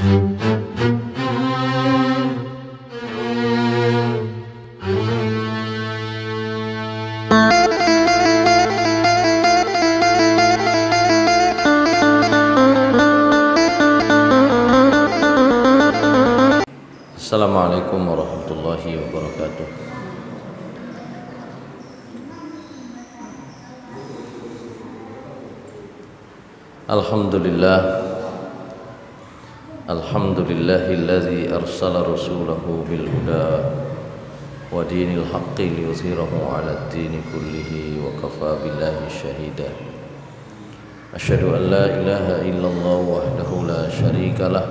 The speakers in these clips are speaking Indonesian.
Assalamualaikum warahmatullahi wabarakatuh. Alhamdulillahilladzi arsala rasulahu bil huda wa dinil haqqi liyuzhirahu 'alad dini kullihi wa kafa billahi shahida. Asyhadu an la ilaha illallah wahdahu la syarikalah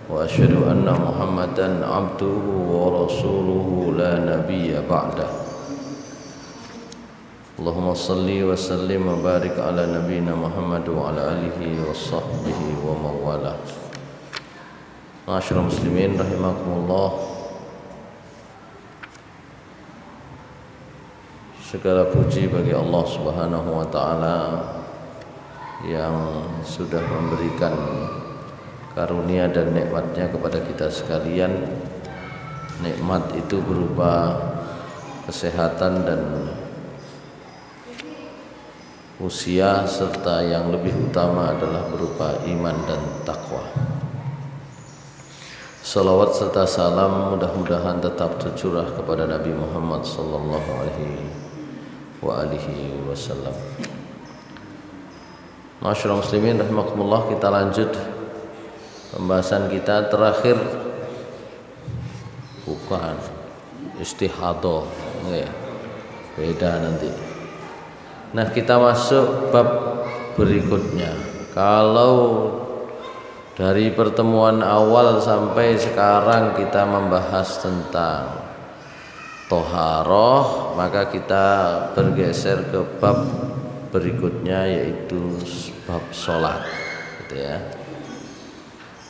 wa asyhadu anna Muhammadan abduhu wa rasuluhu la nabiyya ba'dah. Allahumma salli wa sallim wa barik ala nabiyyina Muhammad wa ala alihi wa sahbihi wa mawala. Ma'asyiral muslimin rahimakumullah. Segala puji bagi Allah Subhanahu wa taala yang sudah memberikan karunia dan nikmatnya kepada kita sekalian. Nikmat itu berupa kesehatan dan usia, serta yang lebih utama adalah berupa iman dan takwa. Salawat serta salam mudah-mudahan tetap tercurah kepada Nabi Muhammad sallallahu alaihi wasallam. Ma'asyiral muslimin rahimakumullah, kita lanjut pembahasan kita terakhir, bukan istihadah, beda nanti. Nah, kita masuk bab berikutnya. Kalau dari pertemuan awal sampai sekarang kita membahas tentang toharoh, maka kita bergeser ke bab berikutnya, yaitu bab sholat, gitu ya.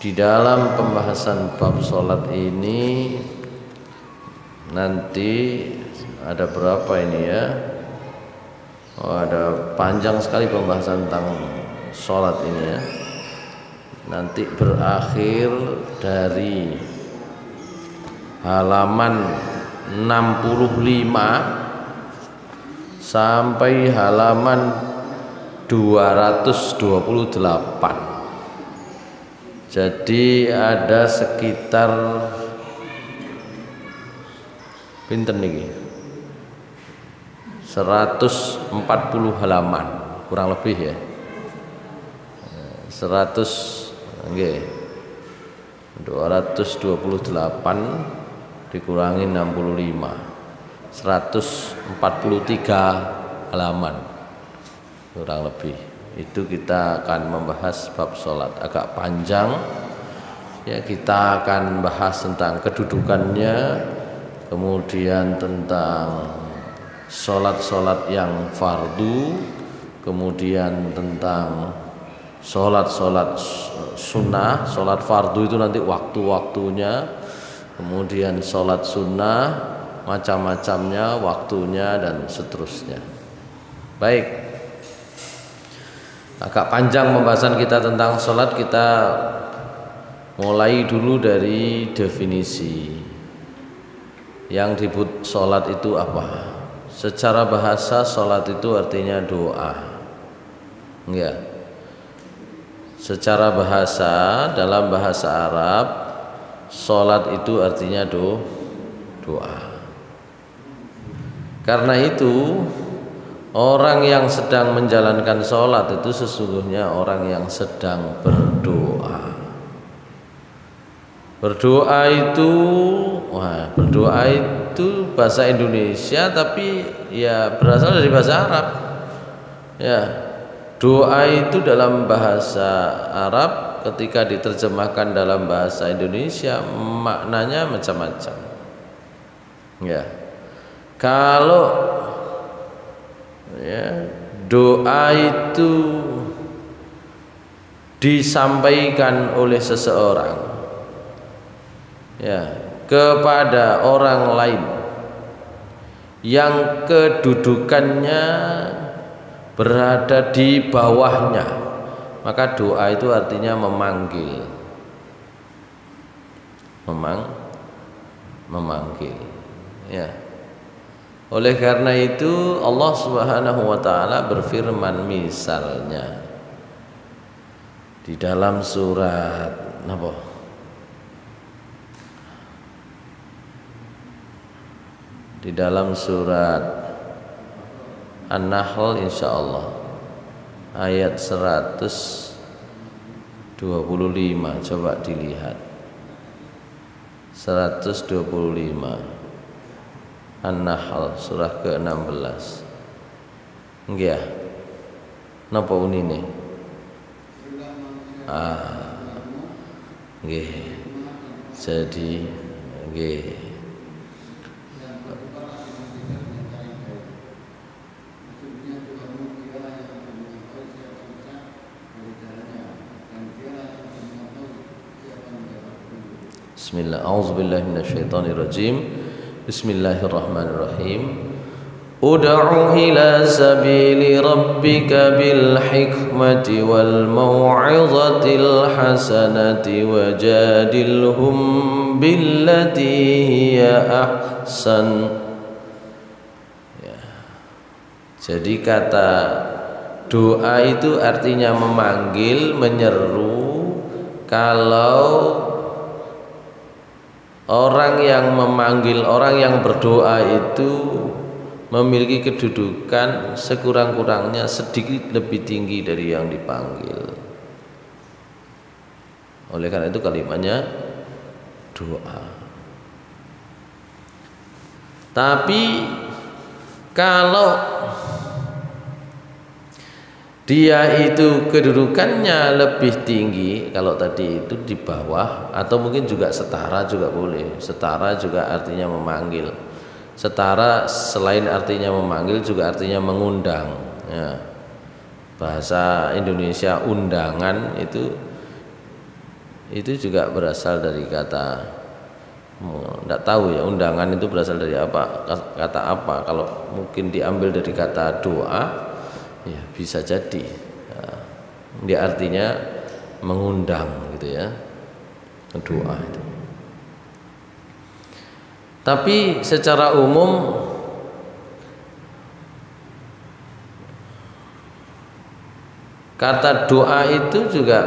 Di dalam pembahasan bab sholat ini nanti ada berapa ini ya? Ada panjang sekali pembahasan tentang sholat ini ya. Nanti berakhir dari halaman 65 sampai halaman 228. Jadi ada sekitar pinten niki 140 halaman kurang lebih ya. 228 dikurangi 65, 143 halaman kurang lebih. Itu kita akan membahas bab sholat, agak panjang ya. Kita akan bahas tentang kedudukannya, kemudian tentang sholat-sholat yang fardu, kemudian tentang sholat-sholat sunnah. Sholat fardu itu nanti waktu-waktunya, kemudian sholat sunnah macam-macamnya, waktunya, dan seterusnya. Baik, agak panjang pembahasan kita tentang sholat. Kita mulai dulu dari definisi. Yang disebut sholat itu apa? Secara bahasa sholat itu artinya doa, enggak? Secara bahasa, dalam bahasa Arab, sholat itu artinya doa. Karena itu orang yang sedang menjalankan sholat itu sesungguhnya orang yang sedang berdoa. Berdoa itu bahasa Indonesia, tapi ya berasal dari bahasa Arab. Ya, doa itu dalam bahasa Arab ketika diterjemahkan dalam bahasa Indonesia maknanya macam-macam. Ya, kalau ya, doa itu disampaikan oleh seseorang ya kepada orang lain yang kedudukannya berada di bawahnya, maka doa itu artinya memanggil. memanggil. Ya. Oleh karena itu Allah Subhanahu wa taala berfirman misalnya di dalam surat apa? Di dalam surat An-Nahl insyaallah ayat 125, coba dilihat 125 An-Nahl surah ke-16. Nggih ya. Napa unine? Nggih. Jadi nggih. Bismillah, a'udzubillahi minasyaitonirrajim. Bismillahirrahmanirrahim. Ud'u ila sabili rabbika bil hikmati wal mau'izatil hasanati wajadilhum billati hiya ahsan. Ya. Jadi kata doa itu artinya memanggil, menyeru. Kalau orang yang memanggil, orang yang berdoa itu memiliki kedudukan sekurang-kurangnya sedikit lebih tinggi dari yang dipanggil. Oleh karena itu kalimatnya doa. Tapi kalau dia itu kedudukannya lebih tinggi, kalau tadi itu di bawah atau mungkin juga setara juga boleh. Setara juga artinya memanggil. Setara selain artinya memanggil juga artinya mengundang. Ya. Bahasa Indonesia undangan itu juga berasal dari kata, tidak tahu ya undangan itu berasal dari apa, kata apa. Kalau mungkin diambil dari kata doa, ya bisa jadi dia artinya mengundang gitu ya, doa itu. Tapi secara umum kata doa itu juga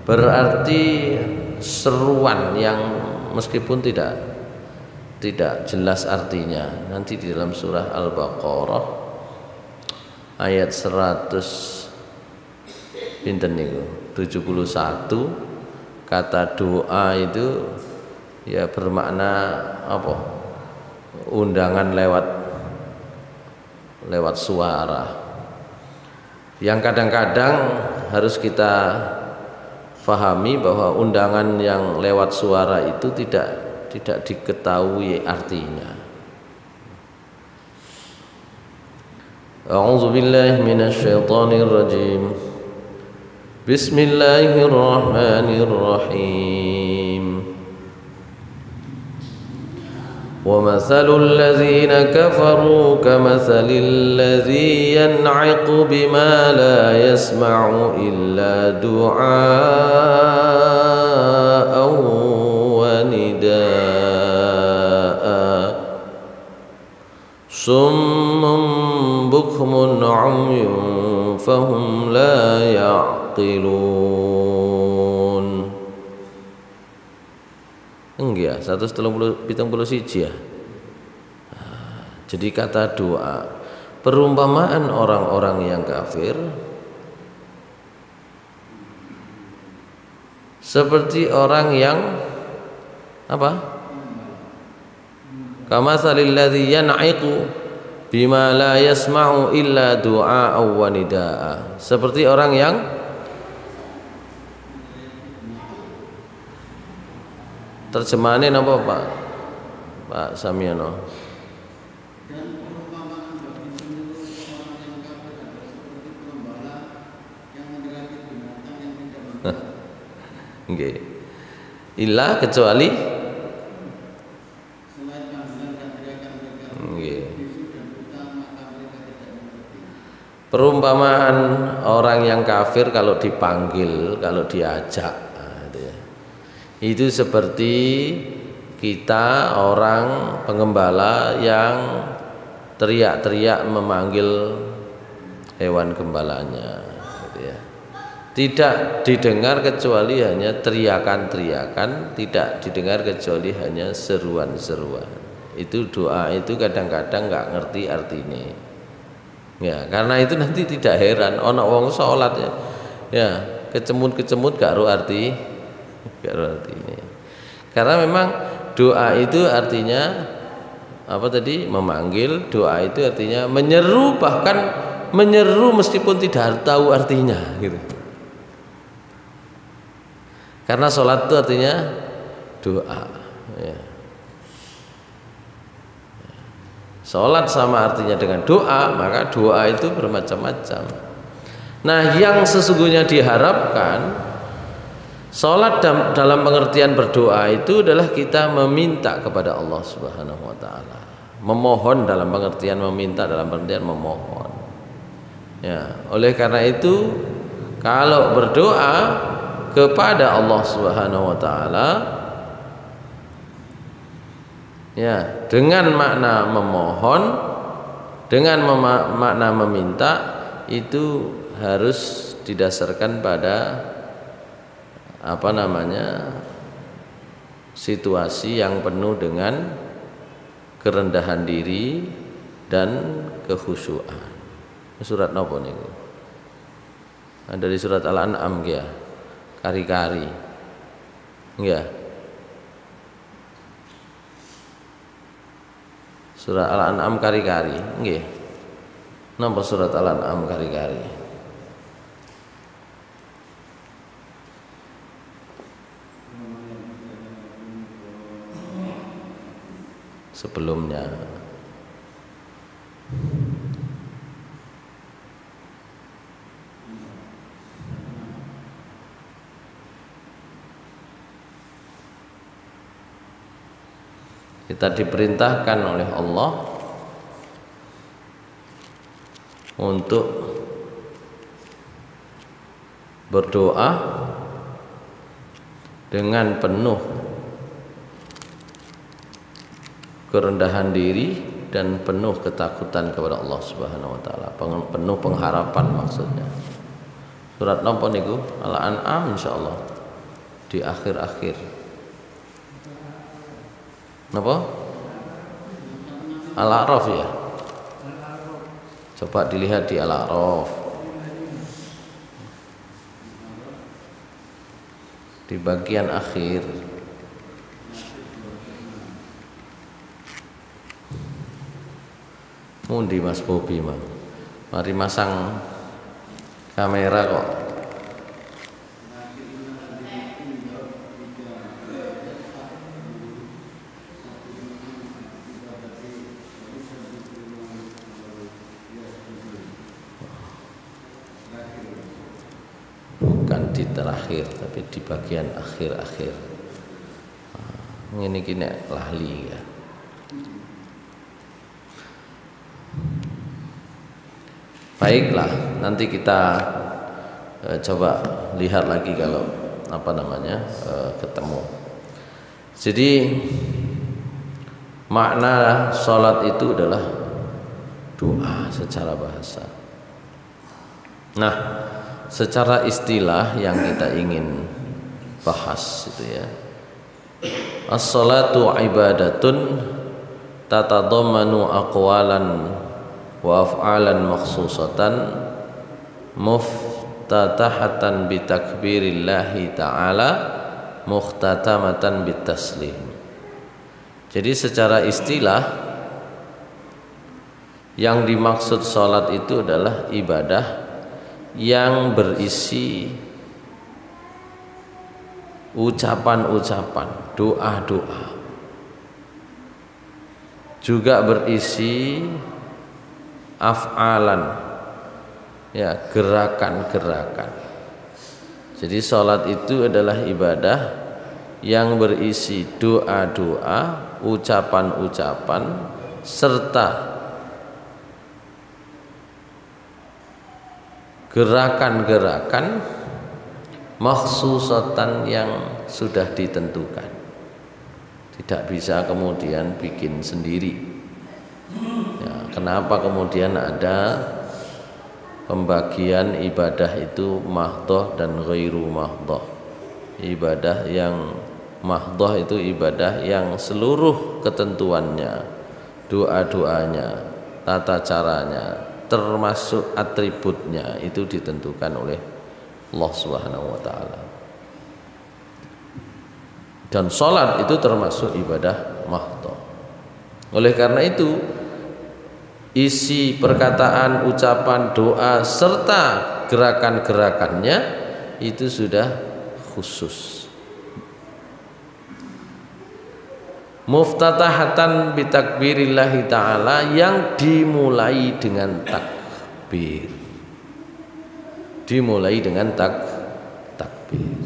berarti seruan yang meskipun tidak jelas artinya. Nanti di dalam surah Al-Baqarah ayat 71 kata doa itu ya bermakna apa? Undangan lewat suara. Yang kadang-kadang harus kita fahami bahwa undangan yang lewat suara itu tidak diketahui artinya. A'udzu billahi minasyaitonir rajim. Bismillahirrahmanirrahim. Wa mathalul ladzina kafaru kamathalil ladzi yan'iqu bima la yasma'u illa du'aa'an wa nidaa'a. Summun bukmun 'umyun fahum la ya'qilun. Enggak, 171 ya. Jadi kata doa, perumpamaan orang-orang yang kafir seperti orang yang apa? Kamatsalil ladzi yan'iqu bima la yasma'u illa du'a wa nidaa. Seperti orang yang terjemahannya apa Pak Samiono? Nggih. Illa kecuali perumpamaan orang yang kafir kalau dipanggil, kalau diajak, gitu ya. Itu seperti kita orang pengembala yang teriak-teriak memanggil hewan gembalanya, gitu ya. Tidak didengar kecuali hanya teriakan-teriakan, tidak didengar kecuali hanya seruan-seruan. Itu doa itu kadang-kadang nggak ngerti artinya. Ya, karena itu nanti tidak heran ono wong salat ya, kecemut-kecemut gak ro artinya. Karena memang doa itu artinya apa tadi? Memanggil. Doa itu artinya menyeru, bahkan menyeru meskipun tidak tahu artinya, gitu. Karena sholat itu artinya doa, ya. Sholat sama artinya dengan doa, maka doa itu bermacam-macam. Nah, yang sesungguhnya diharapkan sholat dalam pengertian berdoa itu adalah kita meminta kepada Allah Subhanahu wa ta'ala. Memohon dalam pengertian meminta, dalam pengertian memohon. Ya, oleh karena itu kalau berdoa kepada Allah Subhanahu wa ta'ala, ya, dengan makna memohon, dengan makna meminta, itu harus didasarkan pada apa namanya, situasi yang penuh dengan kerendahan diri dan kekhusyuan. Surat napa niku? Dari surat Al-An'am ya, kari-kari. Nggih. Surat Al-An'am kari-kari, nggih. Napa surat Al-An'am kari-kari? Sebelumnya kita diperintahkan oleh Allah untuk berdoa dengan penuh kerendahan diri dan penuh ketakutan kepada Allah Subhanahu wa taala, penuh pengharapan maksudnya. Surat napa niku? Al-An'am insyaallah di akhir-akhir. Napa? Al-A'raf ya. Coba dilihat di Al-A'raf. Di bagian akhir. Mundi Mas Bobi, Mang. Mari masang kamera kok. Bukan di terakhir, tapi di bagian akhir-akhir. Ini kini lali ya. Baiklah, nanti kita coba lihat lagi kalau apa namanya ketemu. Jadi makna sholat itu adalah doa secara bahasa. Nah, secara istilah yang kita ingin bahas itu ya, as-sholatu ibadatun tatadammanu aqwalan wa af'alan makhsusatan muftatahatan bi takbirillahi ta'ala mukhtatamatan bit taslim. Jadi secara istilah yang dimaksud salat itu adalah ibadah yang berisi ucapan-ucapan, doa-doa, juga berisi af'alan, ya, gerakan-gerakan. Jadi salat itu adalah ibadah yang berisi doa-doa, ucapan-ucapan, serta gerakan-gerakan makhsusatan yang sudah ditentukan. Tidak bisa kemudian bikin sendiri. Ya, kenapa kemudian ada pembagian ibadah itu mahdhah dan ghairu mahdhah? Ibadah yang mahdhah itu ibadah yang seluruh ketentuannya, doa-doanya, tata caranya, termasuk atributnya itu ditentukan oleh Allah Subhanahu wa taala. Dan sholat itu termasuk ibadah mahdhah. Oleh karena itu isi perkataan, ucapan, doa serta gerakan-gerakannya itu sudah khusus. Muftatahatan bitakbirillahi ta'ala, yang dimulai dengan takbir. Dimulai dengan takbir.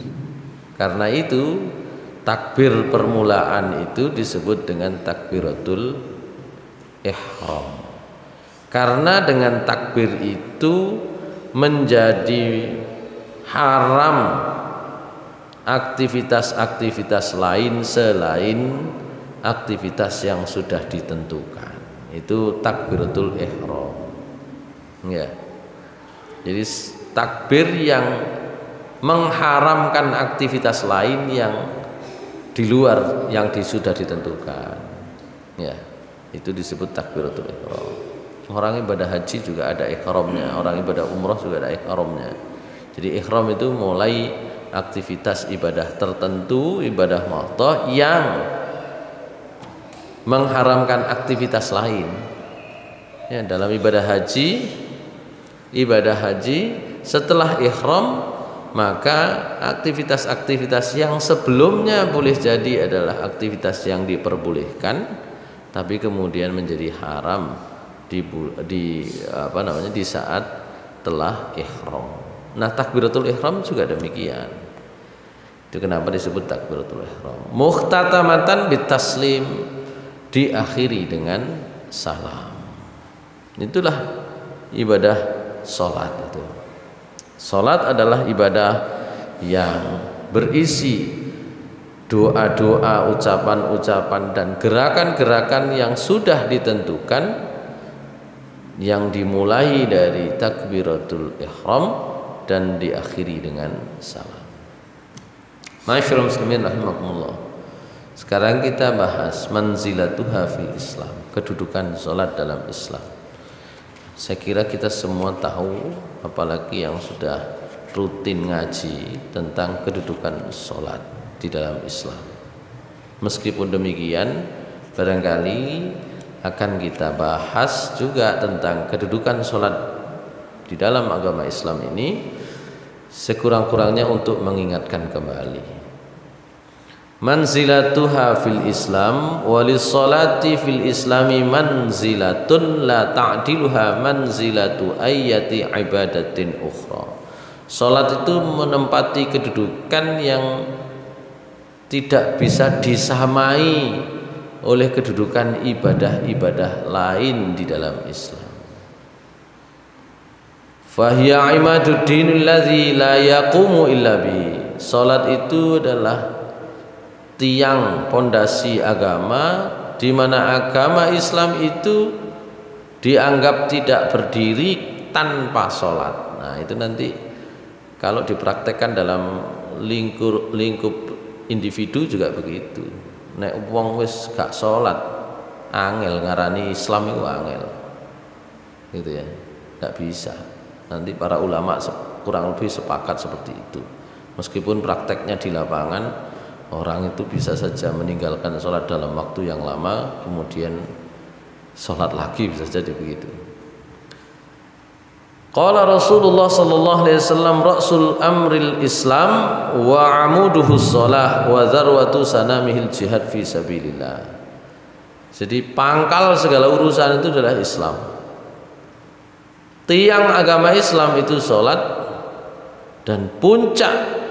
Karena itu takbir permulaan itu disebut dengan takbiratul ihram. Karena dengan takbir itu menjadi haram aktivitas-aktivitas lain selain aktivitas yang sudah ditentukan. Itu takbiratul ihram. Ya. Jadi takbir yang mengharamkan aktivitas lain yang di luar yang sudah ditentukan. Ya. Itu disebut takbiratul ihram. Orang ibadah haji juga ada ihramnya, orang ibadah umrah juga ada ihramnya. Jadi ihram itu mulai aktivitas ibadah tertentu, ibadah mahdhah yang mengharamkan aktivitas lain. Ya, dalam ibadah haji setelah ihram, maka aktivitas-aktivitas yang sebelumnya boleh jadi adalah aktivitas yang diperbolehkan, tapi kemudian menjadi haram di saat telah ihram. Nah, takbiratul ihram juga demikian. Itu kenapa disebut takbiratul ihram. Mukhtatamatan bitaslim, diakhiri dengan salam. Itulah ibadah salat itu. Salat adalah ibadah yang berisi doa-doa, ucapan-ucapan dan gerakan-gerakan yang sudah ditentukan, yang dimulai dari takbiratul ihram dan diakhiri dengan salam. Ma'asyiral muslimin rahimakumullah. Sekarang kita bahas manzilatuha fil Islam, kedudukan salat dalam Islam. Saya kira kita semua tahu, apalagi yang sudah rutin ngaji tentang kedudukan salat di dalam Islam. Meskipun demikian, barangkali akan kita bahas juga tentang kedudukan salat di dalam agama Islam ini, sekurang-kurangnya untuk mengingatkan kembali. Manzilatuha fil Islam, walis salati fil Islami manzilatun la ta'diluha manzilatu ayyati ibadatin ukhra. Salat itu menempati kedudukan yang tidak bisa disamai oleh kedudukan ibadah-ibadah lain di dalam Islam. Fahiya imaduddinul ladzi la yaqumu illa bi. Salat itu adalah tiang pondasi agama, di mana agama Islam itu dianggap tidak berdiri tanpa salat. Nah, itu nanti kalau dipraktekkan dalam lingkup individu juga begitu. Nek wong wis gak salat, angel ngarani Islam itu angel. Gitu ya. Enggak bisa. Nanti para ulama kurang lebih sepakat seperti itu. Meskipun prakteknya di lapangan orang itu bisa saja meninggalkan sholat dalam waktu yang lama, kemudian sholat lagi, bisa jadi begitu. Qala Rasulullah sallallahu alaihi wasallam, ra'sul amril Islam wa amuduhu shalah wa dzarwatu sanamihil jihad fi sabilillah. Jadi pangkal segala urusan itu adalah Islam. Tiang agama Islam itu sholat, dan puncak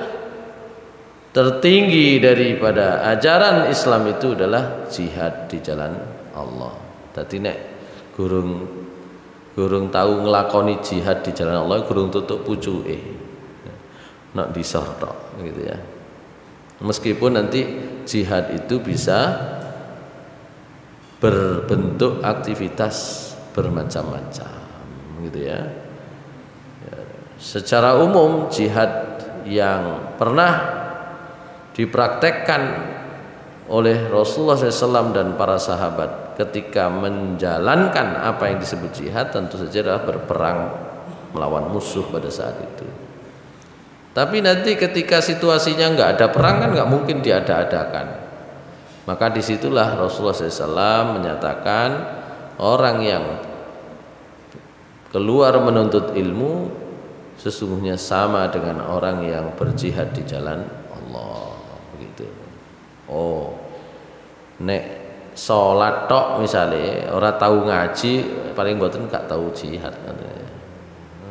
tertinggi daripada ajaran Islam itu adalah jihad di jalan Allah. Dadi nek gurung tahu nglakoni jihad di jalan Allah, gurung tutuk pucuke. nak disortok gitu ya. Meskipun nanti jihad itu bisa berbentuk aktivitas bermacam-macam gitu ya. Secara umum jihad yang pernah dipraktekkan oleh Rasulullah SAW dan para sahabat ketika menjalankan apa yang disebut jihad tentu saja adalah berperang melawan musuh pada saat itu. Tapi nanti ketika situasinya nggak ada perang kan nggak mungkin diada-adakan. Maka disitulah Rasulullah SAW menyatakan orang yang keluar menuntut ilmu sesungguhnya sama dengan orang yang berjihad di jalan Allah. Begitu. Oh, nek sholat tok misalnya orang tahu ngaji paling mboten gak tahu jihad.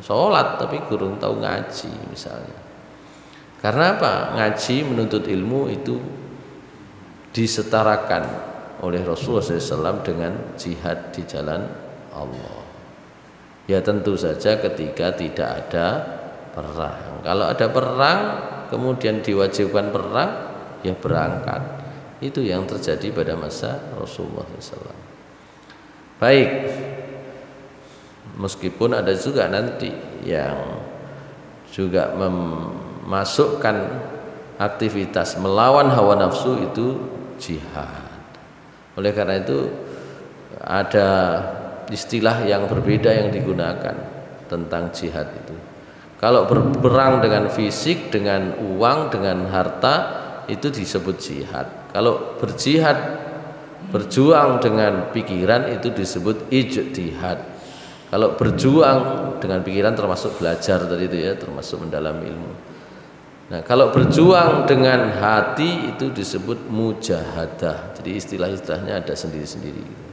Sholat tapi kurang tahu ngaji misalnya. Karena apa? Ngaji menuntut ilmu itu disetarakan oleh Rasulullah SAW dengan jihad di jalan Allah. Ya tentu saja ketika tidak ada perang. Kalau ada perang kemudian diwajibkan perang, ya berangkat. Itu yang terjadi pada masa Rasulullah SAW. Baik, meskipun ada juga nanti yang juga memasukkan aktivitas melawan hawa nafsu itu jihad. Oleh karena itu ada istilah yang berbeda yang digunakan tentang jihad itu. Kalau berperang dengan fisik, dengan uang, dengan harta itu disebut jihad. Kalau berjihad, berjuang dengan pikiran itu disebut ijtihad. Kalau berjuang dengan pikiran termasuk belajar tadi itu ya, termasuk mendalami ilmu. Nah, kalau berjuang dengan hati itu disebut mujahadah. Jadi istilah-istilahnya ada sendiri-sendiri.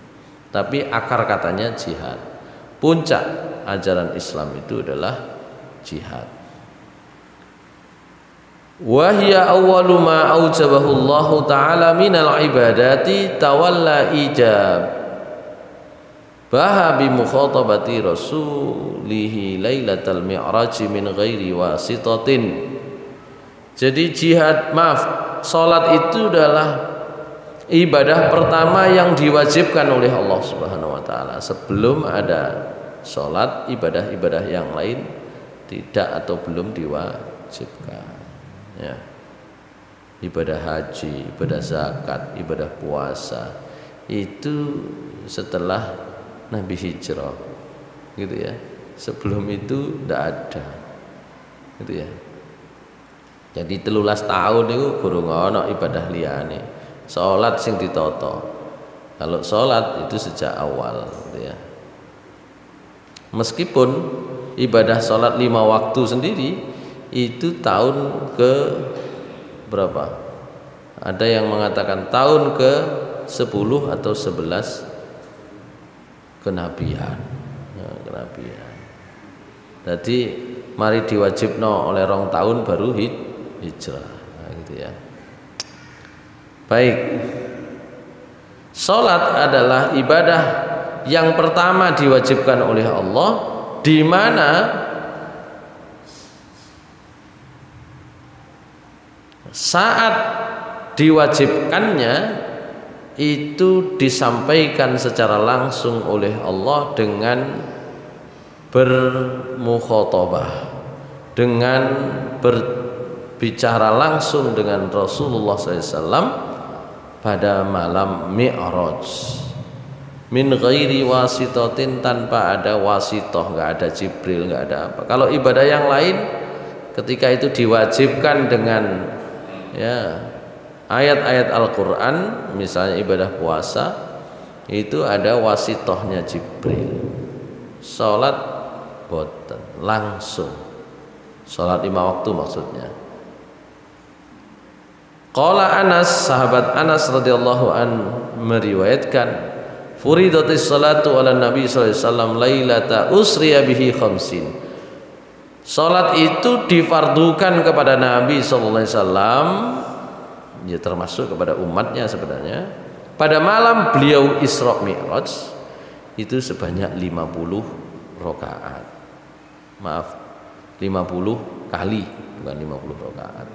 Tapi akar katanya jihad. Puncak ajaran Islam itu adalah jihad. Wa hiya awwalu ma aujabahu Allah taala minal ibadati tawalla ijab baha bi mukhatabati rasulihi lailatal mi'raj min ghairi wasitatin. Jadi jihad, salat itu adalah ibadah pertama yang diwajibkan oleh Allah Subhanahu wa taala. Sebelum ada salat, ibadah-ibadah yang lain tidak atau belum diwajibkan. Ya. Ibadah haji, ibadah zakat, ibadah puasa itu setelah Nabi hijrah. Gitu ya. Sebelum itu tidak ada. Gitu ya. Jadi 13 tahun itu gurung ana ibadah liyane. Salat sing ditata. Kalau salat itu sejak awal gitu ya. Meskipun ibadah salat 5 waktu sendiri itu tahun ke berapa? Ada yang mengatakan tahun ke 10 atau 11 kenabian. Ya, kenabian. Jadi mari diwajibno oleh 2 tahun baru hijrah. Nah, gitu ya. Baik. Salat adalah ibadah yang pertama diwajibkan oleh Allah, di mana saat diwajibkannya itu disampaikan secara langsung oleh Allah dengan bermukhatabah, dengan berbicara langsung dengan Rasulullah SAW pada malam Mi'raj min ghairi wasitatin, tanpa ada wasitoh, nggak ada Jibril, nggak ada apa. Kalau ibadah yang lain ketika itu diwajibkan dengan ya ayat-ayat Al-Quran, misalnya ibadah puasa itu ada wasitohnya Jibril. Salat boten langsung, salat 5 waktu maksudnya. Qala Anas, sahabat Anas radhiyallahu an meriwayatkan, furidatis salatu ala Nabi sallallahu alaihi wasallam lailata usriya bihi khamsin. Salat itu difardukan kepada Nabi sallallahu alaihi wasallam, ya termasuk kepada umatnya sebenarnya, pada malam beliau Isra Mi'raj itu sebanyak 50 rakaat. Maaf, 50 kali bukan 50 rakaat.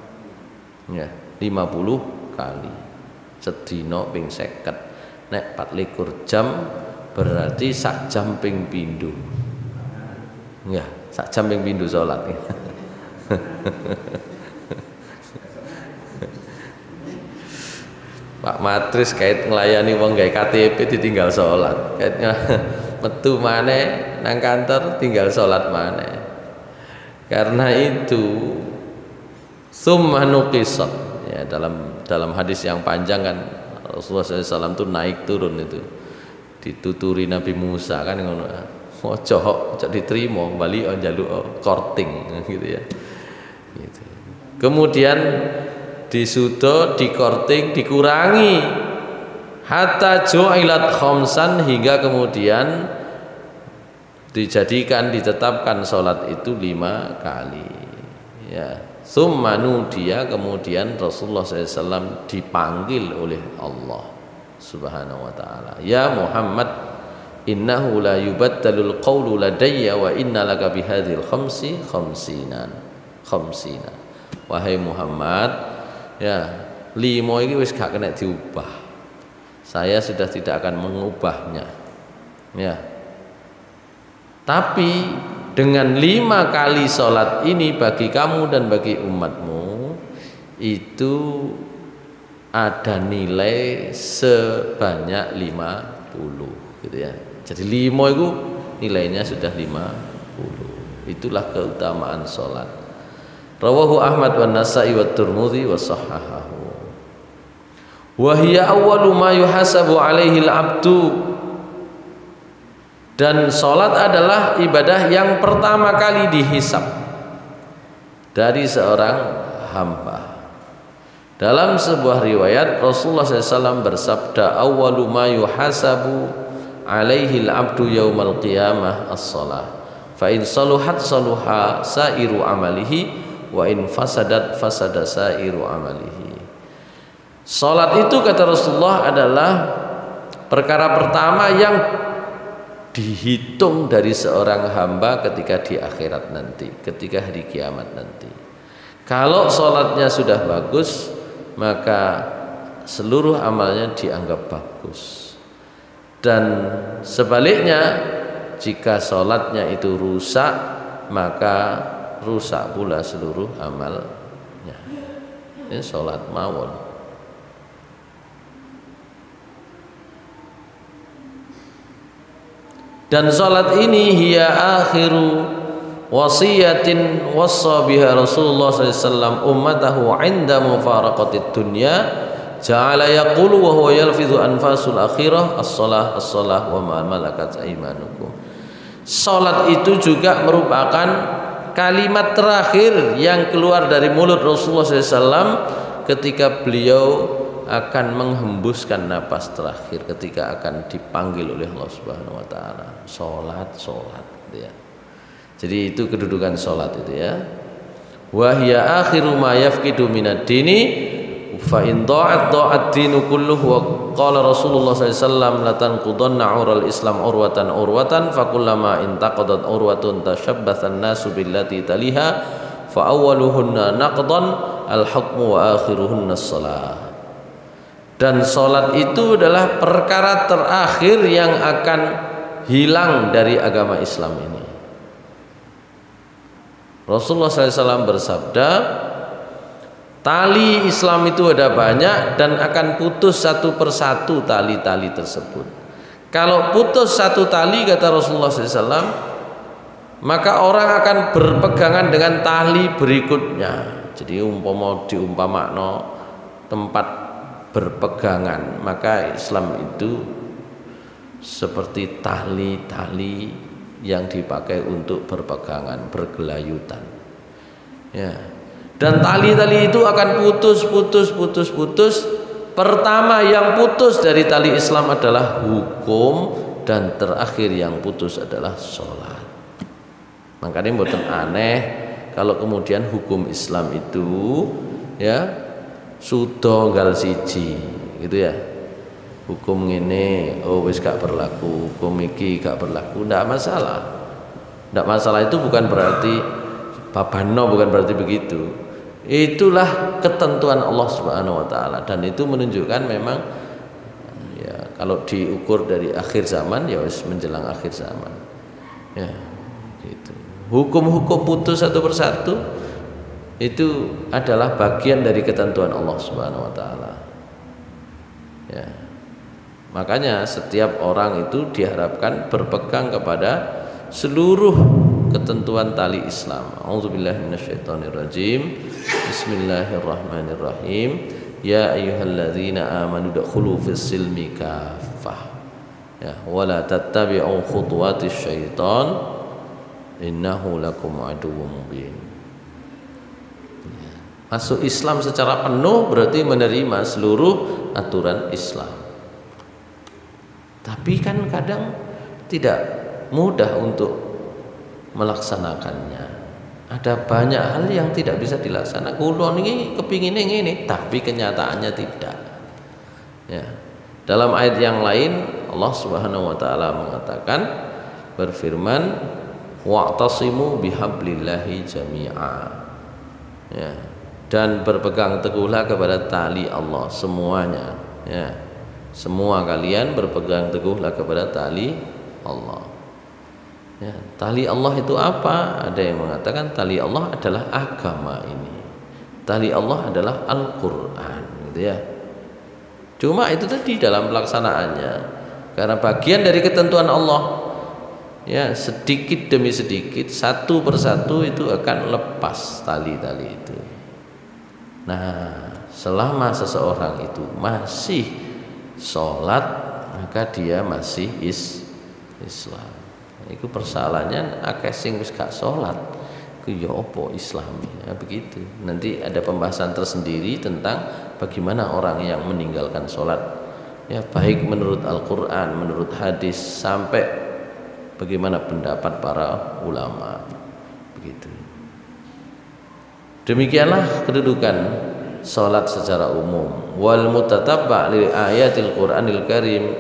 Ya, 50 kali. Sedina ping 50. Nek 24 jam berarti sak jam ping pindho. Ya, sak jam ping pindho salat. Pak Matris kait ngelayani wong gawe KTP ditinggal salat. Kaitnya metu maneh nang kantor tinggal salat maneh. Karena itu summa nuqisat, ya, dalam hadis yang panjang kan Rasulullah SAW itu naik turun itu dituturi Nabi Musa kan ngono. Ojo diterima bali njaluk korting gitu ya. Gitu. Kemudian disudo, dikorting, dikurangi hatta ju'ilat khamsan, hingga kemudian ditetapkan sholat itu 5 kali. Ya, summa nudiya, kemudian Rasulullah SAW dipanggil oleh Allah Subhanahu wa ta'ala, ya Muhammad, innahu la yubaddalul qawlu ladayya wa inna laka bihadhil khamsina. Wahai Muhammad, ya, 5 ini wis gak kena diubah. Saya sudah tidak akan mengubahnya. Ya. Tapi dengan 5 kali sholat ini bagi kamu dan bagi umatmu itu ada nilai sebanyak 50 gitu ya. Jadi 5 itu nilainya sudah 50. Itulah keutamaan sholat. Rawahu Ahmad wa Nasa'i wa Tirmidzi wa sahahahu. Wa hiya awwalu ma yuhasabu alaihi al-'abdu. Dan sholat adalah ibadah yang pertama kali dihisab dari seorang hamba. Dalam sebuah riwayat Rasulullah SAW bersabda, awwalu ma yuhasabu alaihi al-'abdu yaumal qiyamah as-shalah. Fa in saluhat saluha sairu amalihi wa in fasadat fasada sairu amalihi. Salat itu kata Rasulullah adalah perkara pertama yang dihitung dari seorang hamba ketika di akhirat nanti, ketika hari kiamat nanti. Kalau salatnya sudah bagus, maka seluruh amalnya dianggap bagus. Dan sebaliknya, jika salatnya itu rusak, maka rusak pula seluruh amalnya. Ini sholat mawon. Dan sholat ini hiya akhiru wasiyatin wassa biha Rasulullah SAW ummatahu inda mufaraqatid dunya, ja'ala yaqulu wa huwa yalfidhu anfasul akhirah as-shalah as-shalah wa ma malakat aymanukum. Sholat itu juga merupakan kalimat terakhir yang keluar dari mulut Rasulullah SAW ketika beliau akan menghembuskan napas terakhir, ketika akan dipanggil oleh Allah Subhanahu wa ta'ala. Sholat gitu ya. Jadi itu kedudukan sholat itu ya. Wa hiya akhiru ma yafqidu minad dini fa in dha'at dinu kulluhu. Wa qala Rasulullah SAW la tanqudanna ural islam urwatan fa kullama intaqadat urwatun tashabbathan nasu billati taliha fa awwaluhunna naqdan al hukmu wa akhiruhunna shalah. Dan salat itu adalah perkara terakhir yang akan hilang dari agama Islam ini. Rasulullah SAW bersabda, tali Islam itu ada banyak dan akan putus satu persatu tali-tali tersebut. Kalau putus satu tali, kata Rasulullah SAW, maka orang akan berpegangan dengan tali berikutnya. Jadi diumpamakno tempat berpegangan, maka Islam itu seperti tali-tali yang dipakai untuk berpegangan, bergelayutan. Ya. Dan tali-tali itu akan putus. Pertama yang putus dari tali Islam adalah hukum, dan terakhir yang putus adalah sholat. Makanya mboten aneh kalau kemudian hukum Islam itu ya sudo gal siji gitu ya. Hukum ini wis gak berlaku, hukum iki gak berlaku, ndak masalah. Ndak masalah itu bukan berarti Babano bukan berarti begitu. Itulah ketentuan Allah Subhanahu wa taala, dan itu menunjukkan memang ya kalau diukur dari akhir zaman ya wis menjelang akhir zaman. Ya, gitu. Hukum-hukum putus satu persatu itu adalah bagian dari ketentuan Allah Subhanahu wa taala. Ya. Makanya setiap orang itu diharapkan berpegang kepada seluruh ketentuan tali Islam. A'udzubillahi minasyaitonirrajim. Bismillahirrahmanirrahim. Ya ayyuhalladzina amanu dukhulu fis-silmi kaffah. Ya, wala tattabi'u khutuwatis syaitan innahu lakum aduwwum mubin. Ya. Masuk Islam secara penuh berarti menerima seluruh aturan Islam. Tapi kan kadang tidak mudah untuk melaksanakannya. Ada banyak hal yang tidak bisa dilaksanakan. Kulo ini kepingin ini, tapi kenyataannya tidak. Ya. Dalam ayat yang lain Allah Subhanahu wa taala mengatakan, berfirman, wa'tasimu bihablillahi jami'a. Ya. Dan berpegang teguhlah kepada tali Allah semuanya. Ya. Semua kalian berpegang teguhlah kepada tali Allah. Ya, tali Allah itu apa? Ada yang mengatakan tali Allah adalah agama ini. Tali Allah adalah Al-Quran, gitu ya. Cuma itu tadi dalam pelaksanaannya, karena bagian dari ketentuan Allah. Ya, sedikit demi sedikit, satu persatu itu akan lepas tali-tali itu. Nah, selama seseorang itu masih sholat, maka dia masih Islam. Itu persalahannya akeh sing wis gak sholat, ku ya apa Islami, ya begitu. Nanti ada pembahasan tersendiri tentang bagaimana orang yang meninggalkan sholat, ya baik menurut Al-Quran, menurut hadis, sampai bagaimana pendapat para ulama, begitu. Demikianlah kedudukan salat secara umum. Wal mutatabba li ayatil Qur'anil Karim,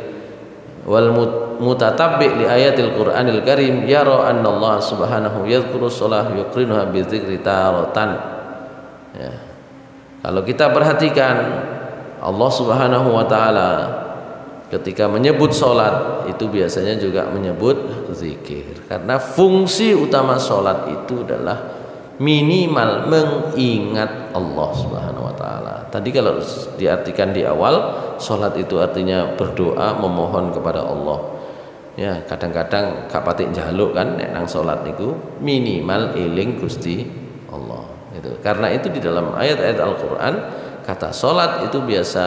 wal mutatabbi li ayatil Qur'anil Karim yara anna Allah Subhanahu yadhkuru shalah yuqrinuha bi dzikri taratan. Ya. Kalau kita perhatikan, Allah Subhanahu wa taala ketika menyebut salat itu biasanya juga menyebut zikir, karena fungsi utama salat itu adalah minimal mengingat Allah Subhanahu wa taala. Tadi kalau diartikan di awal, salat itu artinya berdoa, memohon kepada Allah. Ya, kadang-kadang gak patik njaluk kan nek nang salat niku minimal eling Gusti Allah. Itu. Karena itu di dalam ayat-ayat Al-Qur'an kata salat itu biasa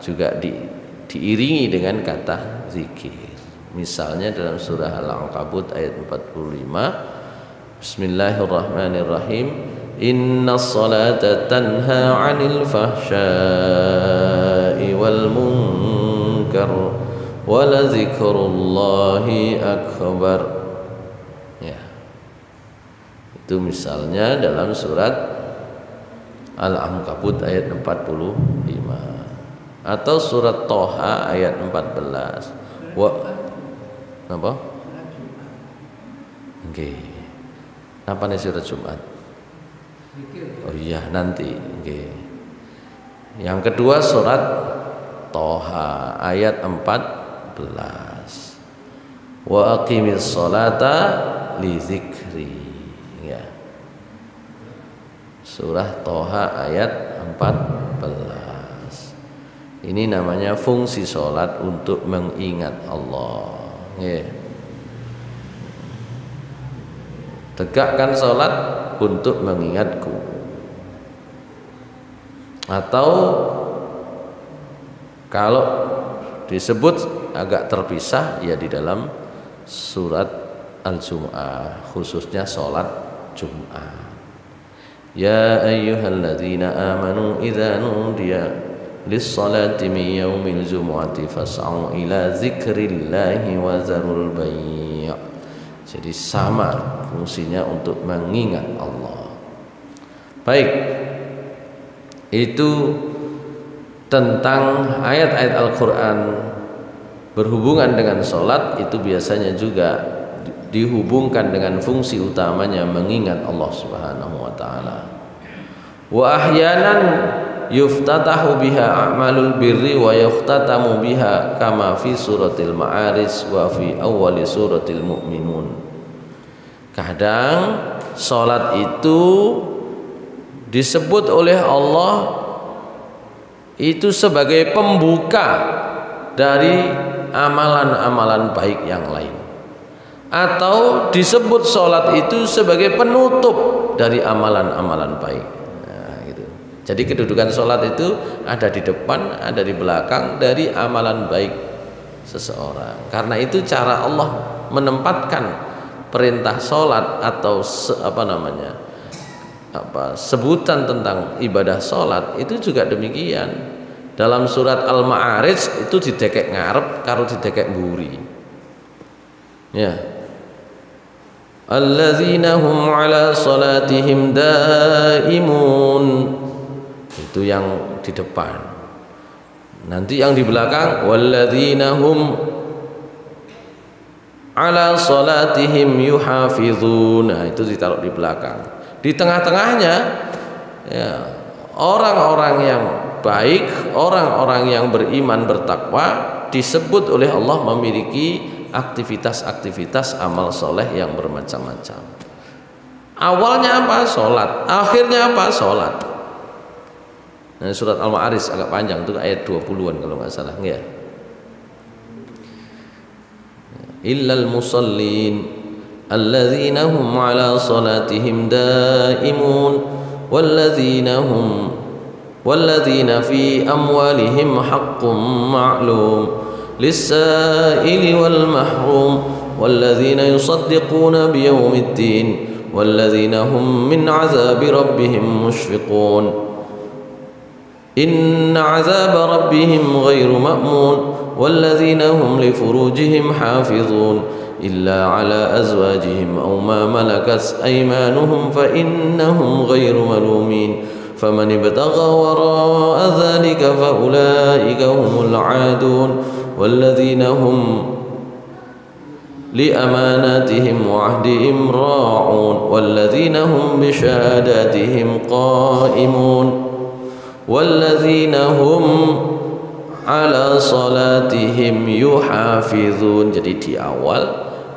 juga diiringi dengan kata zikir. Misalnya dalam surah Al-Ankabut ayat 45, Bismillahirrahmanirrahim. Innas salata tanha 'anil fahsya'i wal munkar wa la dzikrullahi akbar. Ya. Itu misalnya dalam surat Al-Ankabut ayat 45 atau surat Toha ayat 14. Apa? Nggih. Apa nih surat Jumat? Oh iya nanti. Okay. Yang kedua surat Toha ayat 14. Wa aqimis sholata li dzikri. Ya. Surah Toha ayat 14. Ini namanya fungsi sholat untuk mengingat Allah. Yeah. Tegakkan sholat untuk mengingatku. Atau kalau disebut agak terpisah ya di dalam surat Al-Jum'ah, khususnya sholat Jum'ah. Ya ayyuhalladzina amanu idza nudiya lis-salati min yaumil jumu'ati fas'au ila dzikrillahi wa zarul bai'. Jadi sama fungsinya untuk mengingat Allah. Baik, itu tentang ayat-ayat Al-Quran berhubungan dengan sholat. Itu biasanya juga dihubungkan dengan fungsi utamanya mengingat Allah Subhanahu wa taala. Wa ahyanan yuftatahu biha a'malul birri wa yuftatamu biha kama fi suratil Ma'arij wa fi awwali suratil Mu'minun. Kadang salat itu disebut oleh Allah itu sebagai pembuka dari amalan-amalan baik yang lain, atau disebut sholat itu sebagai penutup dari amalan-amalan baik. Nah, gitu. Jadi kedudukan sholat itu ada di depan, ada di belakang dari amalan baik seseorang. Karena itu cara Allah menempatkan perintah sholat atau sebutan tentang ibadah sholat itu juga demikian. Dalam surat Al-Ma'arij itu didekek ngarep karo didekek mburi. Ya. Alladzina hum 'ala salatihim daimun. Itu yang di depan. Nanti yang di belakang walladzina hum 'ala salatihim yuhafizun. Nah, itu ditaruh di belakang. Di tengah-tengahnya ya, orang-orang yang baik, orang-orang yang beriman bertakwa disebut oleh Allah memiliki aktivitas-aktivitas amal soleh yang bermacam-macam. Awalnya apa? Sholat. Akhirnya apa? Sholat. Nah, surat Al-Ma'arij agak panjang itu ayat 20-an kalau nggak salah, ya. Illal musallin alladzina hum ala salatihim daimun walladzina fi amwalihim haqqun ma'lum lis-sa'ili wal mahrum walladzina yusaddiquna biyaumiddin walladzina hum min 'adzabi rabbihim mushfiqun inna 'adzaba rabbihim ghairu ma'mun walladzina hum li furujihim hafizun illa 'ala azwajihim aw ma malakat aymanuhum fa innahum ghairu malumin فمن ابتغى وراء ذلك فأولئك هم العادون والذين هم لأماناتهم وعهدهم راعون والذين هم بشهاداتهم قائمون والذين هم على صلاتهم يحافظون. Jadi di awal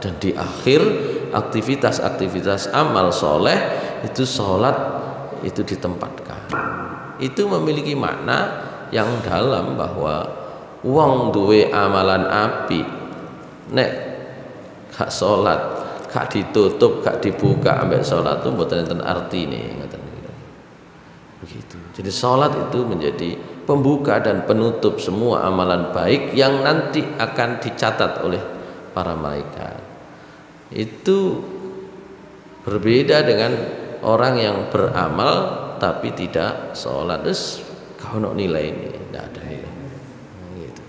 dan di akhir aktivitas-aktivitas amal soleh itu sholat itu ditempatkan. Itu memiliki makna yang dalam bahwa wong duwe amalan api nek gak salat, gak ditutup, gak dibuka ambek salat itu mboten enten artine ngoten begitu. Jadi salat itu menjadi pembuka dan penutup semua amalan baik yang nanti akan dicatat oleh para malaikat. Itu berbeda dengan orang yang beramal tapi tidak sholat, terus kau nak nilai ini, tidak ada nilai. Gitu.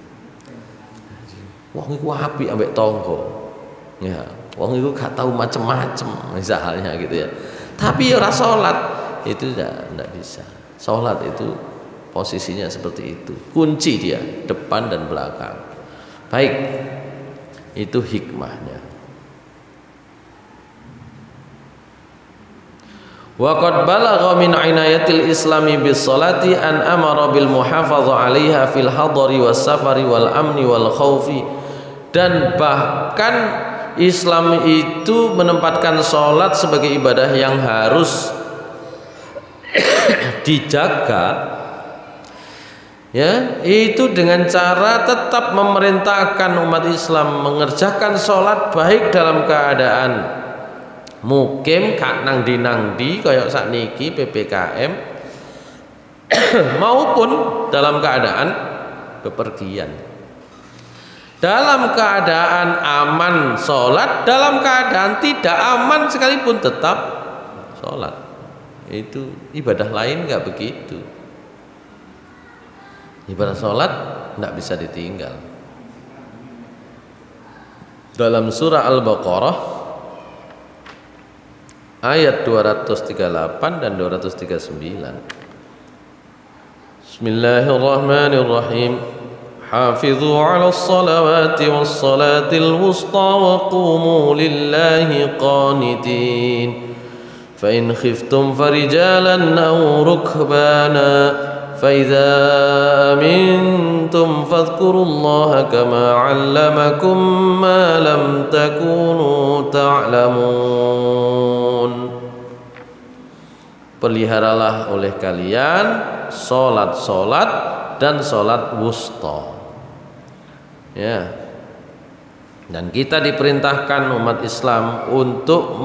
Wong iku api ambek tonggo, ya. Wong iku gak tahu macem-macem misalnya gitu ya. Tapi ora sholat itu tidak bisa. Sholat itu posisinya seperti itu, kunci dia depan dan belakang. Baik, itu hikmahnya. Wa qad balagha min inayatil islami bis salati an amara bil muhafadha 'alaiha fil hadari was safari wal amni wal khaufi. Dan bahkan Islam itu menempatkan salat sebagai ibadah yang harus dijaga, ya, itu dengan cara tetap memerintahkan umat Islam mengerjakan salat baik dalam keadaan mukim kak nang di kayak sakniki PPKM maupun dalam keadaan bepergian. Dalam keadaan aman sholat, dalam keadaan tidak aman sekalipun tetap sholat. Itu ibadah lain nggak begitu. Ibadah sholat nggak bisa ditinggal. Dalam surah Al-Baqarah ayat 238 dan 239. Bismillahirrahmanirrahim. حافظوا على الصلوات والصلاة الوسطى وقوموا لله قانتين فإن خفتم فرجالا أو ركبانا فإذا أمنتم فاذكروا الله كما علمكم ما لم تكونوا تعلمون. Peliharalah oleh kalian solat-solat dan solat wusta. Ya. Dan kita diperintahkan umat Islam untuk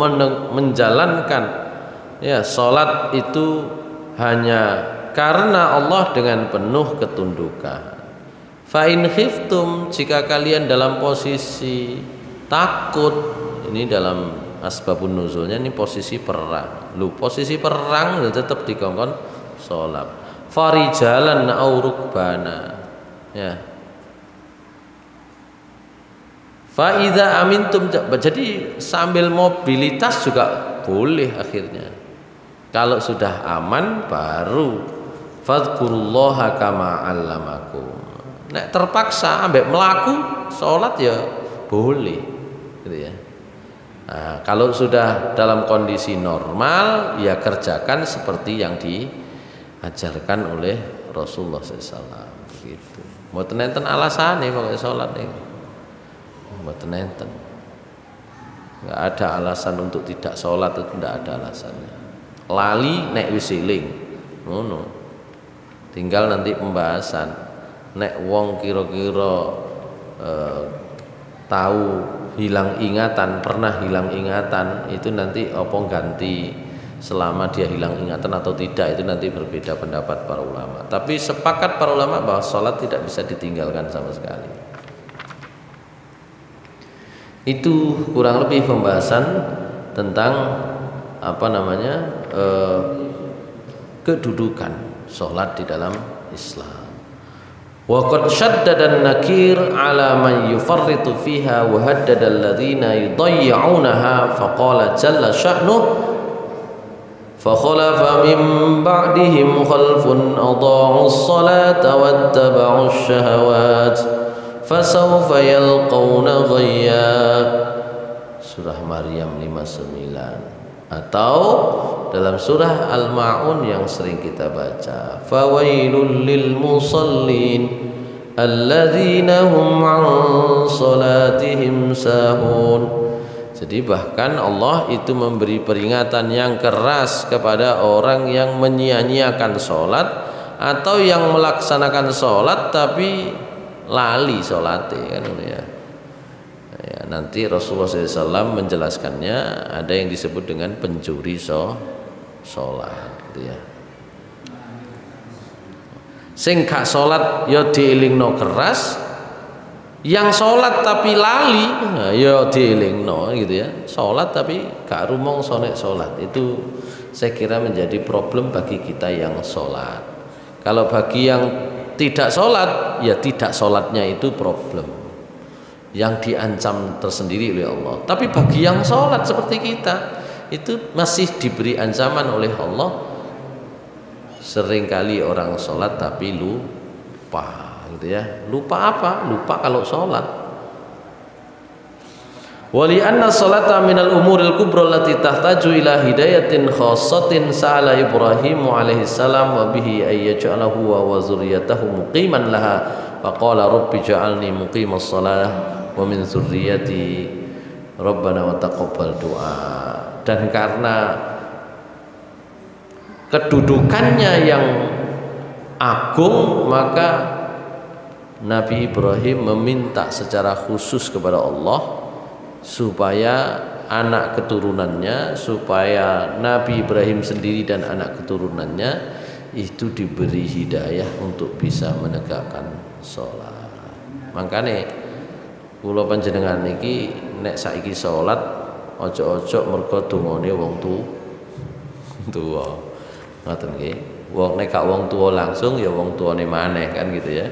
menjalankan ya solat itu hanya karena Allah dengan penuh ketundukan. Fa in khiftum, jika kalian dalam posisi takut, ini dalam asbabun nuzulnya ini posisi perang. Posisi perang tetap dikongkon salat. Farijalan au rukbana. Ya. Fa idza amintum, jadi sambil mobilitas juga boleh akhirnya. Kalau sudah aman baru fadhkurullaha kama 'allamakum. Nek terpaksa ambek melaku salat ya boleh gitu ya. Nah, kalau sudah dalam kondisi normal ya kerjakan seperti yang diajarkan oleh Rasulullah SAW gitu. Mboten enten alasane pokoke salat niku. Mboten enten. Enggak ada alasan untuk tidak salat, itu enggak ada alasannya. Lali nek wis eling ngono. Tinggal nanti pembahasan nek wong kira-kira tahu hilang ingatan, pernah hilang ingatan, itu nanti apa ganti selama dia hilang ingatan atau tidak, itu nanti berbeda pendapat para ulama. Tapi sepakat para ulama bahwa sholat tidak bisa ditinggalkan sama sekali. Itu kurang lebih pembahasan tentang kedudukan sholat di dalam Islam. Wa qad shaddada an-nakir ala man yufarritu fiha wa haddada alladhina yudayyi'unaha faqala jalla sha'nuhu fa khalafa min ba'dihim khalfun adha'u as-salata wattaba'u ash-shahawat fasawfa yalqawna ghayya. Surah Maryam 59 atau dalam surah Al-Ma'un yang sering kita baca, fawailul lil musallin alladzina hum 'an salatihim sahun. Jadi bahkan Allah itu memberi peringatan yang keras kepada orang yang menyia-nyiakan sholat atau yang melaksanakan sholat tapi lali sholatnya kan ya. Ya, nanti Rasulullah SAW menjelaskannya, ada yang disebut dengan pencuri sholat gitu ya. Sing gak sholat ya dielingno keras, yang sholat tapi lali ya dielingno gitu ya. Sholat tapi gak rumong sonek sholat, itu saya kira menjadi problem bagi kita yang sholat. Kalau bagi yang tidak sholat, ya tidak sholatnya itu problem yang diancam tersendiri oleh Allah. Tapi bagi yang sholat seperti kita, itu masih diberi ancaman oleh Allah. Seringkali orang sholat tapi lupa gitu ya. Lupa apa? Lupa kalau sholat. Wali anna sholata minal umuril kubra allati tahtaju ila hidayatin khassatin sa'ala Ibrahim alaihi salam wa bihi ay yaj'alahu wa zurriyatahu muqiman laha faqala rabbi ja'alni muqimas shalah wa min dzurriyyati rabbana wa taqabbal du'a. Dan karena kedudukannya yang agung, maka Nabi Ibrahim meminta secara khusus kepada Allah supaya anak keturunannya, supaya Nabi Ibrahim sendiri dan anak keturunannya itu diberi hidayah untuk bisa menegakkan sholat. Makanya kula panjenengan niki nek saiki sholat ojo-ojo mergo dongane wong tuwa. Ngoten nggih. Wong nek gak wong tuwa langsung ya wong tuane maneh kan gitu ya.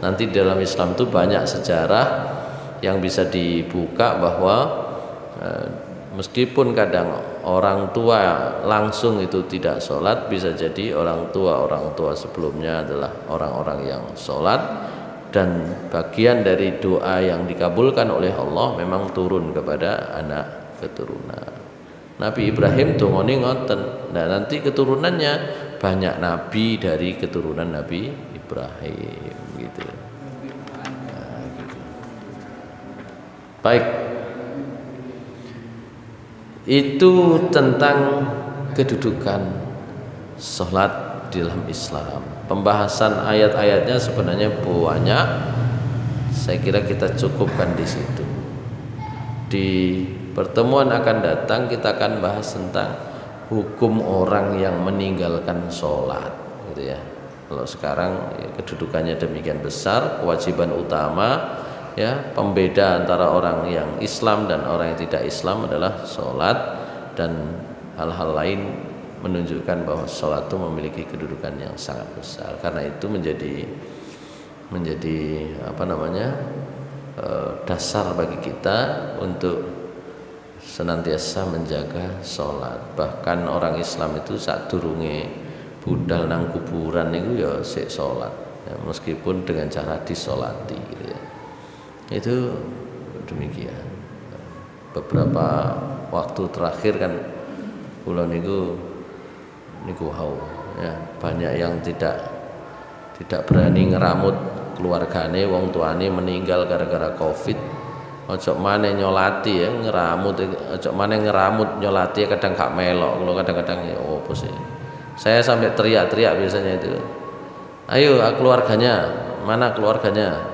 Nanti dalam Islam itu banyak sejarah yang bisa dibuka bahwa meskipun kadang orang tua langsung itu tidak sholat, bisa jadi orang tua sebelumnya adalah orang-orang yang sholat, dan bagian dari doa yang dikabulkan oleh Allah memang turun kepada anak keturunan. Nabi Ibrahim dongane ngoten. Nah, nanti keturunannya banyak nabi dari keturunan Nabi Ibrahim gitu. Nah, gitu. Baik. Itu tentang kedudukan sholat di dalam Islam. Pembahasan ayat-ayatnya sebenarnya banyak. Saya kira kita cukupkan di situ. Di pertemuan akan datang kita akan bahas tentang hukum orang yang meninggalkan sholat, gitu ya. Kalau sekarang ya, kedudukannya demikian besar, kewajiban utama ya, pembeda antara orang yang Islam dan orang yang tidak Islam adalah sholat, dan hal-hal lain menunjukkan bahwa sholat itu memiliki kedudukan yang sangat besar. Karena itu menjadi apa namanya, dasar bagi kita untuk senantiasa menjaga sholat. Bahkan orang Islam itu saat durunge budal nang kuburan itu ya sik sholat ya, meskipun dengan cara disolati gitu ya. Itu demikian. Beberapa waktu terakhir kan kula niku hau ya, banyak yang tidak berani ngeramut keluargane, wong tuane meninggal gara-gara Covid. Ojo maneh nyolati ya ngeramut, ojo maneh ngeramut nyolati ya, kadang gak melok. Kalau kadang-kadang ya opo sih. Saya sampai teriak-teriak biasanya itu. Ayo keluarganya, mana keluarganya?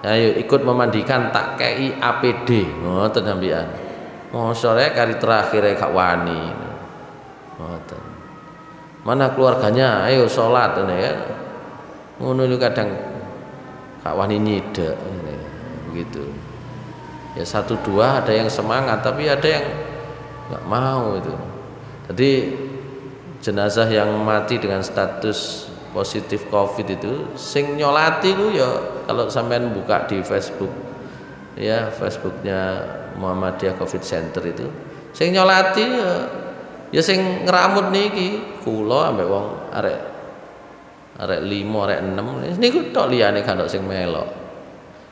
Ayo ikut memandikan, tak kei APD. Ngoten sampean. Mosore kali terakhir gak wani. Ngoten. Mana keluarganya? Ayo sholat ini ya. Ngono itu kadang gak wani nyidek begitu. Ya satu dua ada yang semangat, tapi ada yang nggak mau itu. Jadi jenazah yang mati dengan status positif COVID itu sing nyolati ku ya, kalau sampean buka di Facebook ya, Facebooknya Muhammadiyah Covid Center itu, sing nyolati ya sing ngeramut niki kula ambek wong arek 5 arek 6 niku tok, liyane kan sing melok.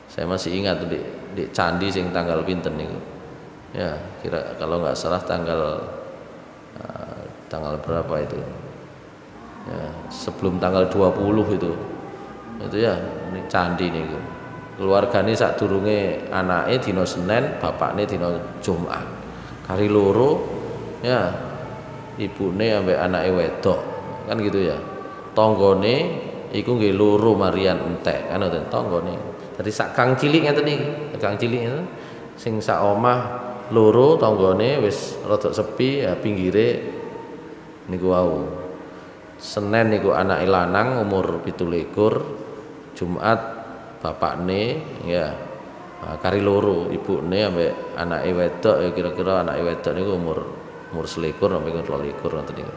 Saya masih ingat di candi sing tanggal pinten niku. Ya, kira kalau nggak salah tanggal berapa itu? Ya, sebelum tanggal 20 itu. Itu ya, ini candi niku. Keluargane sadurunge anake dina Senin, bapakne dina Jumat. Kari loro ya, ibune ambek anake wedok. Kan gitu ya. Tanggane iku nggih loro marian entek kan ngoten tanggane. Dadi sak gang cilik ngeten iki, gang cilik ngeten sing sak omah loro tanggane wis rada sepi ya, pinggire niku wau. Senin niku anake lanang umur 17, Jumat bapakne ya kari loro, ibune ambek anake wedok ya, kira-kira anake wedok niku umur 21 sampai 22 ngoten niku.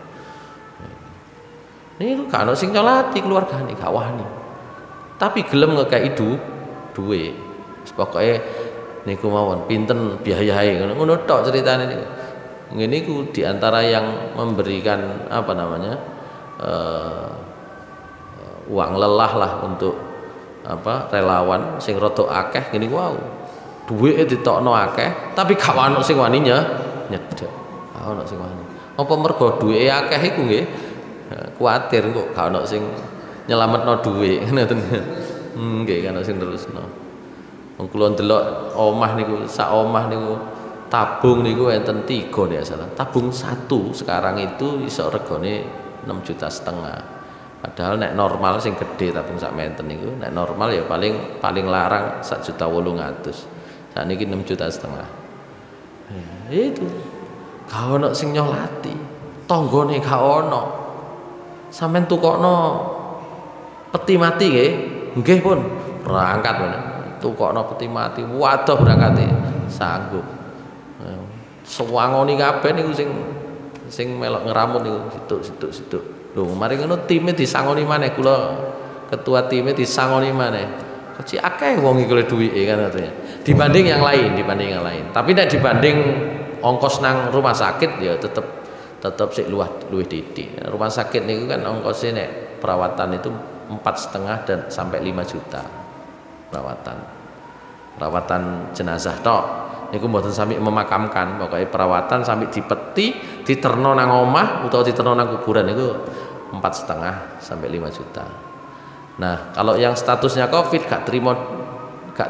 Niku kan sing nyolati keluargane gak wani. Tapi gelem ngekeki duwe. Pokoke niku mawon pinten biayae ngono tok ceritane niku. Ngene iku di antara yang memberikan apa namanya? Uang lelah lah untuk apa relawan sing rada akeh ngene ku wau. Duwike ditokno akeh tapi gak ono sing wani nyedek. Gak ono sing wani. Apa mergo duwike akeh iku nggih kuwatir kok gak ono sing nyelametno dhuwit ngoten. Nggih kan sing terusno. Wong kula ndelok omah niku, sak omah niku tabung niku enten 3 nek salah. Tabung 1 sekarang itu iso regane 6,5 juta. Padahal nek normal sing gede tabung sak menten niku, nek normal ya paling larang 1,8 juta. Sakniki 6,5 juta. Ya, itu. Gak ono sing nyolati. Tanggane gak ono. Sampeyan tukokno peti mati nggih. Nggih pun berangkat men. Tukokno peti mati, waduh berangkate sanggup. Sewangoni kabeh niku sing melok ngeramut niku situk. Lho, mari ngono time disangoni maneh, kula ketua time disangoni maneh. Kecik akeh wong iki oleh duwike kan katanya. Dibanding yang lain. Tapi nek dibanding ongkos nang rumah sakit ya tetep sik luwih titik. Rumah sakit niku kan ongkosnya nek perawatan itu 4,5 dan sampai 5 juta. Perawatan jenazah tok niku mboten sami memakamkan, pokoknya perawatan sampai dipeti, diterno nang omah utawa diterno nang kuburan niku 4,5 sampai 5 juta. Nah, kalau yang statusnya Covid gak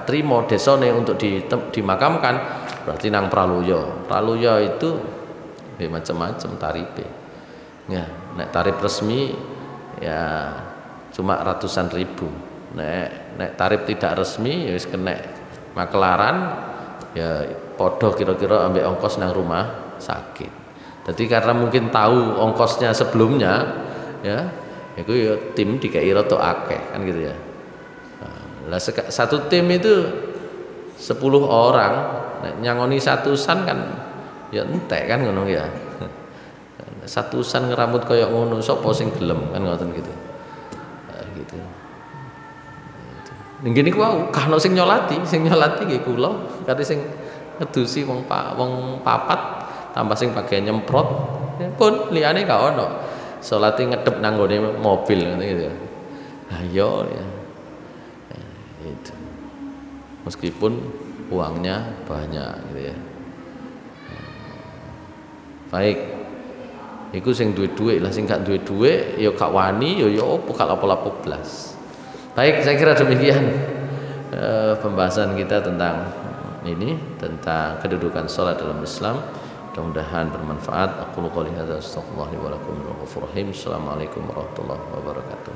trimo desone untuk dimakamkan, berarti nang praluya. Praluya itu macam-macam tarife. Ya, nek tarif resmi ya cuma ratusan ribu. Nek tarif tidak resmi ya wis kena makelaran ya podo kira-kira ambek ongkos nang rumah sakit. Jadi karena mungkin tahu ongkosnya sebelumnya ya, itu ya tim dikai rada akeh kan gitu ya. Lah satu tim itu 10 orang, nek nyangoni satusan kan ya entek kan ngono ya. Satusan ngerambut kaya ngono sapa sing gelem kan ngoten gitu. Gitu. Ning kene ku wau kana sing nyolati nggih kula, kate sing ngedusi wong papat tambah sing bagian nyemprot. Pun liyane gak ono. Salate ngedep nang gone mobil ngono gitu. Lah ya. Itu. Meskipun uangnya banyak gitu ya. Baik. Iku sing duwe dhuwit lah, sing gak duwe dhuwit ya gak wani ya opo gak apa-apa blas. Baik, saya kira demikian pembahasan kita tentang ini, tentang kedudukan salat dalam Islam. Mudah-mudahan bermanfaat. Aku qouli hadza astaghfirullah li wa lakum. Assalamualaikum warahmatullahi wabarakatuh.